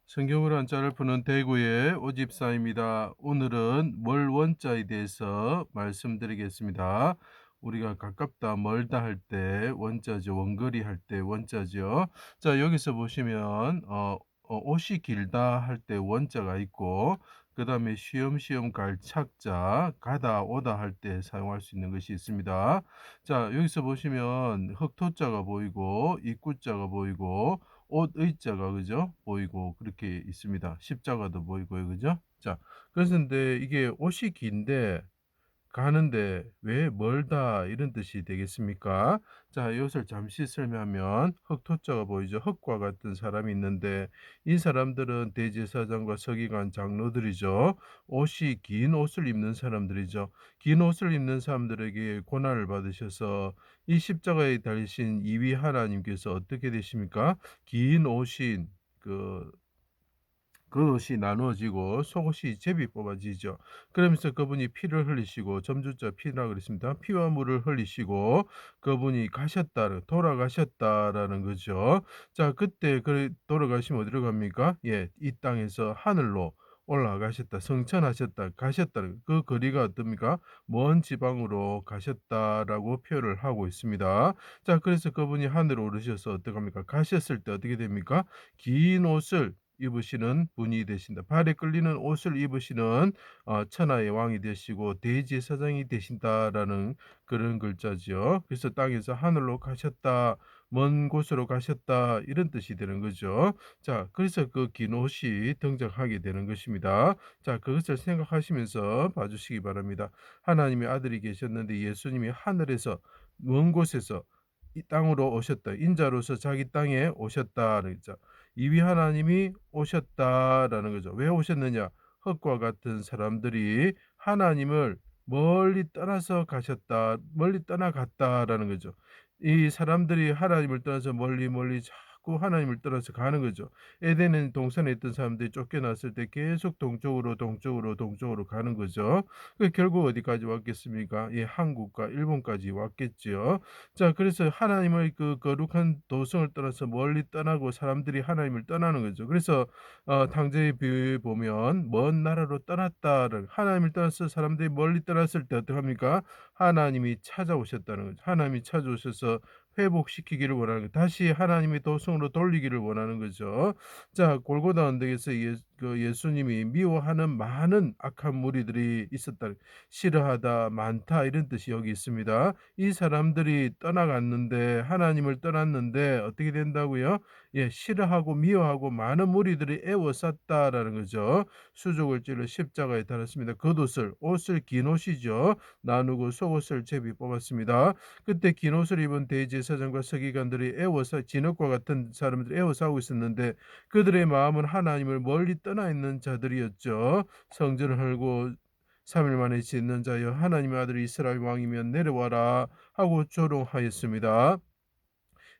성경으로 한자를 푸는 대구의 오집사입니다. 오늘은 멀 원자에 대해서 말씀드리겠습니다. 우리가 가깝다 멀다 할 때 원자죠. 원거리 할 때 원자죠. 자, 여기서 보시면 옷이 길다 할 때 원자가 있고, 그 다음에 쉬엄쉬엄 갈 착자, 가다 오다 할 때 사용할 수 있는 것이 있습니다. 자, 여기서 보시면 흑토자가 보이고 입구자가 보이고 옷 의자가 그죠? 보이고 그렇게 있습니다. 십자가도 보이고요. 그죠? 자, 그래서인데 이게 옷이 긴데 가는데 왜 멀다 이런 뜻이 되겠습니까? 자, 이것을 잠시 설명하면 흑토자가 보이죠. 흑과 같은 사람이 있는데 이 사람들은 대제사장과 서기관 장로들이죠. 옷이 긴 옷을 입는 사람들이죠. 긴 옷을 입는 사람들에게 고난을 받으셔서 이 십자가에 달리신 이위 하나님께서 어떻게 되십니까? 긴 옷인 겉옷이 나누어지고 속옷이 제비 뽑아지죠. 그러면서 그분이 피를 흘리시고, 점주자 피라 그랬습니다. 피와 물을 흘리시고 그분이 가셨다, 돌아가셨다라는 거죠. 자, 그때 돌아가시면 어디로 갑니까? 예, 이 땅에서 하늘로 올라가셨다, 성천하셨다, 가셨다는 그 거리가 어떻습니까? 먼 지방으로 가셨다라고 표현을 하고 있습니다. 자, 그래서 그분이 하늘로 오르셔서 어떡합니까? 가셨을 때 어떻게 됩니까? 긴 옷을 입으시는 분이 되신다. 발에 끌리는 옷을 입으시는 천하의 왕이 되시고 대제사장이 되신다라는 그런 글자지요. 그래서 땅에서 하늘로 가셨다, 먼 곳으로 가셨다 이런 뜻이 되는 거죠. 자, 그래서 그 긴 옷이 등장하게 되는 것입니다. 자, 그것을 생각하시면서 봐주시기 바랍니다. 하나님의 아들이 계셨는데 예수님이 하늘에서 먼 곳에서 이 땅으로 오셨다. 인자로서 자기 땅에 오셨다는 거죠. 이위 하나님이 오셨다라는 거죠. 왜 오셨느냐? 흑과 같은 사람들이 하나님을 멀리 떠나서 가셨다, 멀리 떠나갔다라는 거죠. 이 사람들이 하나님을 떠나서 멀리 멀리 자꾸 하나님을 떠나서 가는 거죠. 에덴은 동산에 있던 사람들이 쫓겨났을 때 계속 동쪽으로 동쪽으로 동쪽으로 가는 거죠. 결국 어디까지 왔겠습니까? 예, 한국과 일본까지 왔겠지요. 자, 그래서 하나님의 그 거룩한 도성을 떠나서 멀리 떠나고 사람들이 하나님을 떠나는 거죠. 그래서 당대의 비유에 보면 먼 나라로 떠났다를, 하나님을 떠나서 사람들이 멀리 떠났을 때 어떡합니까? 하나님이 찾아오셨다는 거죠. 하나님이 찾아오셔서 회복시키기를 원하는 거, 다시 하나님의 도성으로 돌리기를 원하는 거죠. 자, 골고다 언덕에서 예수님이 미워하는 많은 악한 무리들이 있었다. 싫어하다, 많다 이런 뜻이 여기 있습니다. 이 사람들이 떠나갔는데, 하나님을 떠났는데 어떻게 된다고요? 예, 싫어하고 미워하고 많은 무리들이 애워쌌다라는 거죠. 수족을 찔러 십자가에 달았습니다. 겉옷을, 옷을 긴 옷이죠. 나누고 속옷을 제비 뽑았습니다. 그때 긴 옷을 입은 대제사장과 서기관들이 애워싸, 진흙과 같은 사람들이 애워싸고 있었는데 그들의 마음은 하나님을 멀리 떠나 있는 자들이었죠. 성전을 헐고 3일 만에 짓는 자여, 하나님의 아들이 이스라엘 왕이면 내려와라 하고 조롱하였습니다.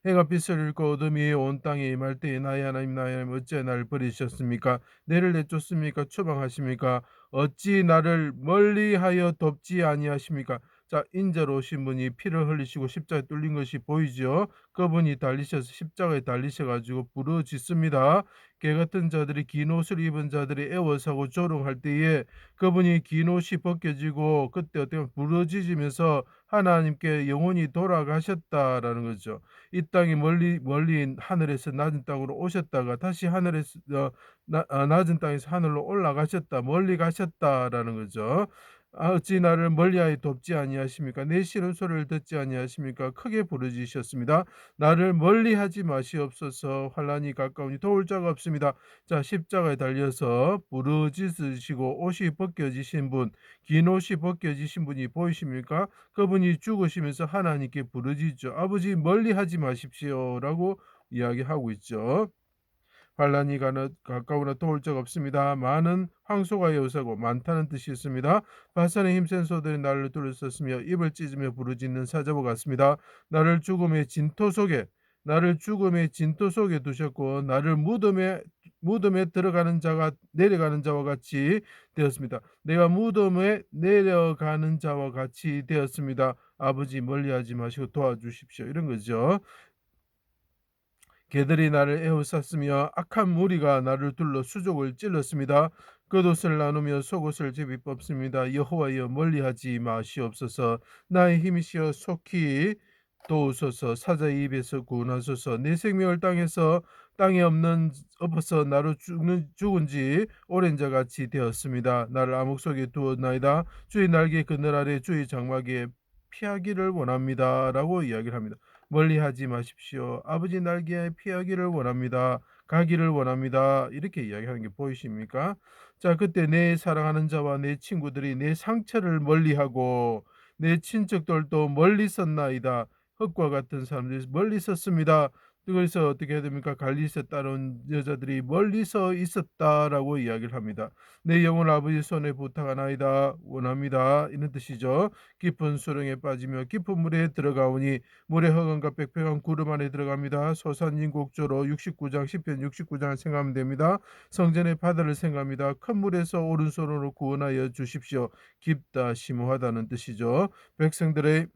해가 빛을 잃고 어둠이 온 땅에 임할 때에 나의 하나님 나의 하나님 어찌 나를 버리셨습니까? 내를 내쫓습니까? 추방하십니까? 어찌 나를 멀리하여 돕지 아니하십니까? 자, 인자로 오신 분이 피를 흘리시고 십자가에 뚫린 것이 보이죠. 그분이 달리셔서 십자가에 달리셔가지고 부르짖습니다. 개 같은 자들이, 긴 옷을 입은 자들이 애워싸고 조롱할 때에 그분이 긴 옷이 벗겨지고 그때 어떻게 부르짖으면서 하나님께 영원히 돌아가셨다라는 거죠. 이 땅이 멀리 하늘에서 낮은 땅으로 오셨다가 다시 하늘에서 낮은 땅에서 하늘로 올라가셨다, 멀리 가셨다라는 거죠. 어찌 나를 멀리하여 돕지 아니하십니까? 내 싫은 소리를 듣지 아니하십니까? 크게 부르짖으셨습니다. 나를 멀리하지 마시옵소서. 환난이 가까우니 도울 자가 없습니다. 자, 십자가에 달려서 부르짖으시고 옷이 벗겨지신 분, 긴 옷이 벗겨지신 분이 보이십니까? 그분이 죽으시면서 하나님께 부르짖죠. 아버지 멀리하지 마십시오라고 이야기하고 있죠. 환란이 가까우나 도울 적 없습니다. 많은 황소가 여사고 많다는 뜻이 있습니다. 바산의 힘센 소들이 나를 둘러쌌으며 입을 찢으며 부르짖는 사자와 같습니다. 나를 죽음의 진토 속에 두셨고 나를 무덤에 들어가는 자가 내려가는 자와 같이 되었습니다. 내가 무덤에 내려가는 자와 같이 되었습니다. 아버지 멀리하지 마시고 도와주십시오. 이런 거죠. 개들이 나를 에워쌌으며 악한 무리가 나를 둘러 수족을 찔렀습니다. 겉옷을 나누며 속옷을 제비 뽑습니다. 여호와여 멀리하지 마시옵소서. 나의 힘이시여 속히 도우소서. 사자의 입에서 구원하소서. 내 생명을 땅에 없는 엎어서 나로 죽은 지 오랜 자같이 되었습니다. 나를 암흑 속에 두었나이다. 주의 날개 그늘 아래 주의 장막에 피하기를 원합니다. 라고 이야기를 합니다. 멀리하지 마십시오. 아버지 날개에 피하기를 원합니다. 가기를 원합니다. 이렇게 이야기하는 게 보이십니까? 자, 그때 내 사랑하는 자와 내 친구들이 내 상처를 멀리하고 내 친척들도 멀리 섰나이다. 흙과 같은 사람들이 멀리 섰습니다. 그래서 어떻게 해야 됩니까? 갈리세 따른 여자들이 멀리서 있었다라고 이야기를 합니다. 내 영혼 아버지 손에 부탁하나이다. 원합니다. 이런 뜻이죠. 깊은 수렁에 빠지며 깊은 물에 들어가오니 물의 허감과 빽빽한 구름 안에 들어갑니다. 소산인곡조로 69장 10편 69장을 생각하면 됩니다. 성전의 바다를 생각합니다. 큰 물에서 오른손으로 구원하여 주십시오. 깊다 심오하다는 뜻이죠. 백성들의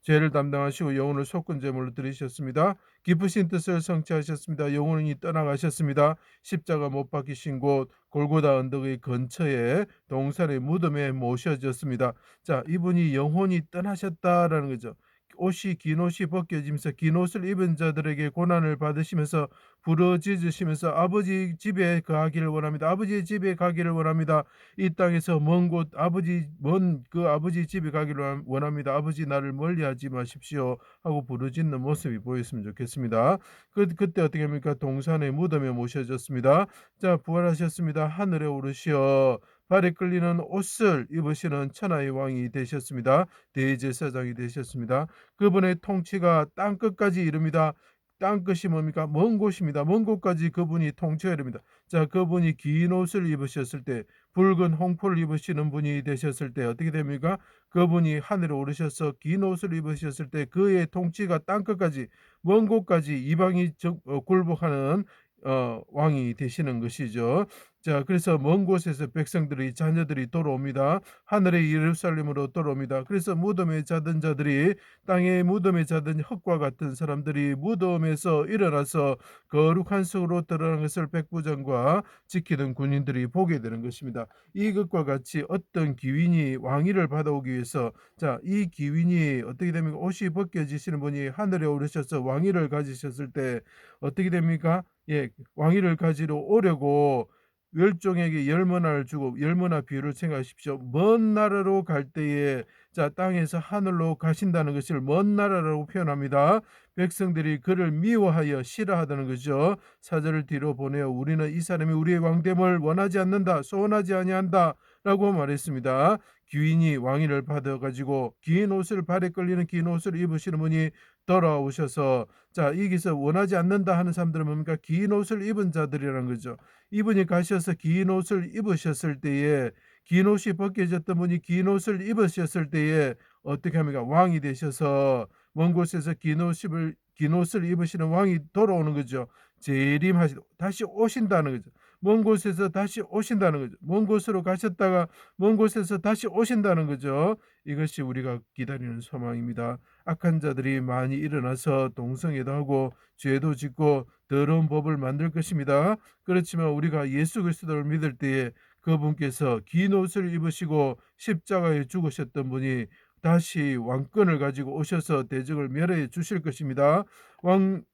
죄를 담당하시고 영혼을 속건 제물로 드리셨습니다. 기쁘신 뜻을 성취하셨습니다. 영혼이 떠나가셨습니다. 십자가 못 박히신 곳 골고다 언덕의 근처에 동산의 무덤에 모셔졌습니다. 자, 이분이 영혼이 떠나셨다라는 거죠. 옷이 긴 옷이 벗겨지면서 긴 옷을 입은 자들에게 고난을 받으시면서 부르짖으시면서 아버지 집에 가기를 원합니다. 아버지의 집에 가기를 원합니다. 이 땅에서 먼 곳 먼 그 아버지 집에 가기를 원합니다. 아버지 나를 멀리하지 마십시오 하고 부르짖는 모습이 보였으면 좋겠습니다. 그때 어떻게 합니까? 동산의 무덤에 모셔졌습니다. 자, 부활하셨습니다. 하늘에 오르시어 발에 끌리는 옷을 입으시는 천하의 왕이 되셨습니다. 대제사장이 되셨습니다. 그분의 통치가 땅 끝까지 이릅니다. 땅 끝이 뭡니까? 먼 곳입니다. 먼 곳까지 그분이 통치가 이릅니다. 자, 그분이 긴 옷을 입으셨을 때 붉은 홍포를 입으시는 분이 되셨을 때 어떻게 됩니까? 그분이 하늘에 오르셔서 긴 옷을 입으셨을 때 그의 통치가 땅끝까지 먼 곳까지 이방이 굴복하는 왕이 되시는 것이죠. 자, 그래서 먼 곳에서 백성들이 자녀들이 돌아옵니다. 하늘의 예루살렘으로 돌아옵니다. 그래서 무덤에 자던 자들이 땅에 무덤에 자던 흙과 같은 사람들이 무덤에서 일어나서 거룩한 성으로 들어가는 것을 백부장과 지키는 군인들이 보게 되는 것입니다. 이것과 같이 어떤 귀인이 왕위를 받아오기 위해서 이 귀인이 어떻게 됩니까? 옷이 벗겨지시는 분이 하늘에 오르셔서 왕위를 가지셨을 때 어떻게 됩니까? 예, 왕위를 가지러 오려고 멸종에게 열문화를 주고 열문화 비유를 생각하십시오. 먼 나라로 갈 때에 땅에서 하늘로 가신다는 것을 먼 나라라고 표현합니다. 백성들이 그를 미워하여 싫어하다는 거죠. 사절을 뒤로 보내어 우리는 이 사람이 우리의 왕됨을 원하지 않는다. 소원하지 아니한다. 라고 말했습니다. 귀인이 왕위를 받아가지고 긴 옷을 발에 끌리는 긴 옷을 입으시는 분이 돌아오셔서 여기서 원하지 않는다 하는 사람들은 뭡니까? 긴 옷을 입은 자들이라는 거죠. 이분이 가셔서 긴 옷을 입으셨을 때에 긴 옷이 벗겨졌던 분이 긴 옷을 입으셨을 때에 어떻게 합니까? 왕이 되셔서 먼 곳에서 긴 옷을 입으시는 왕이 돌아오는 거죠. 재림하시 다시 오신다는 거죠. 먼 곳에서 다시 오신다는 거죠. 먼 곳으로 가셨다가 먼 곳에서 다시 오신다는 거죠. 이것이 우리가 기다리는 소망입니다. 악한 자들이 많이 일어나서 동성애도 하고 죄도 짓고 더러운 법을 만들 것입니다. 그렇지만 우리가 예수 그리스도를 믿을 때에 그분께서 긴 옷을 입으시고 십자가에 죽으셨던 분이 다시 왕권을 가지고 오셔서 대적을 멸해 주실 것입니다.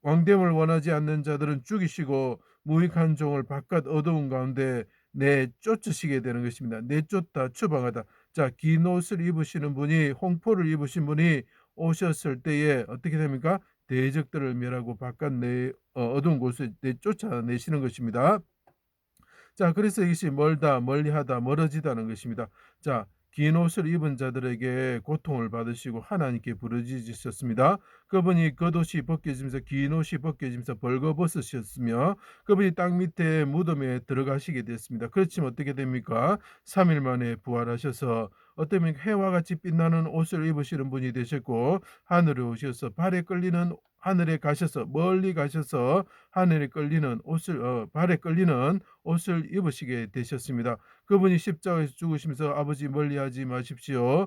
왕됨을 원하지 않는 자들은 죽이시고 무익한 종을 바깥 어두운 가운데 내쫓으시게 되는 것입니다. 내쫓다 추방하다. 긴 옷을 입으시는 분이 홍포를 입으신 분이 오셨을 때에 어떻게 됩니까? 대적들을 멸하고 바깥 어두운 곳에 내쫓아내시는 것입니다. 그래서 이것이 멀다, 멀리하다, 멀어지다는 것입니다. 긴 옷을 입은 자들에게 고통을 받으시고 하나님께 부르짖으셨습니다. 그분이 겉옷이 벗겨지면서 긴 옷이 벗겨지면서 벌거벗으셨으며 그분이 땅 밑에 무덤에 들어가시게 됐습니다. 그렇지만 어떻게 됩니까? 3일 만에 부활하셔서 어쩌면 해와 같이 빛나는 옷을 입으시는 분이 되셨고 하늘에 오셔서 발에 끌리는 하늘에 가셔서 멀리 가셔서 하늘에 끌리는 옷을 발에 끌리는 옷을 입으시게 되셨습니다. 그분이 십자가에서 죽으시면서 "아버지 멀리하지 마십시오.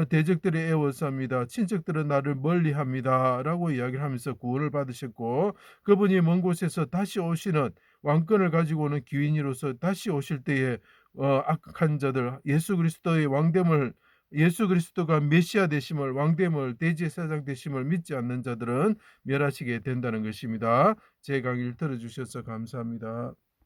대적들이 애워쌉니다. 친척들은 나를 멀리합니다."라고 이야기를 하면서 구원을 받으셨고, 그분이 먼 곳에서 다시 오시는 왕권을 가지고 오는 귀인으로서 다시 오실 때에 악한 자들, 예수 그리스도의 왕됨을, 예수 그리스도가 메시아 되심을, 왕됨을, 대지의 사장 되심을 믿지 않는 자들은 멸하시게 된다는 것입니다. 제 강의를 들어 주셔서 감사합니다.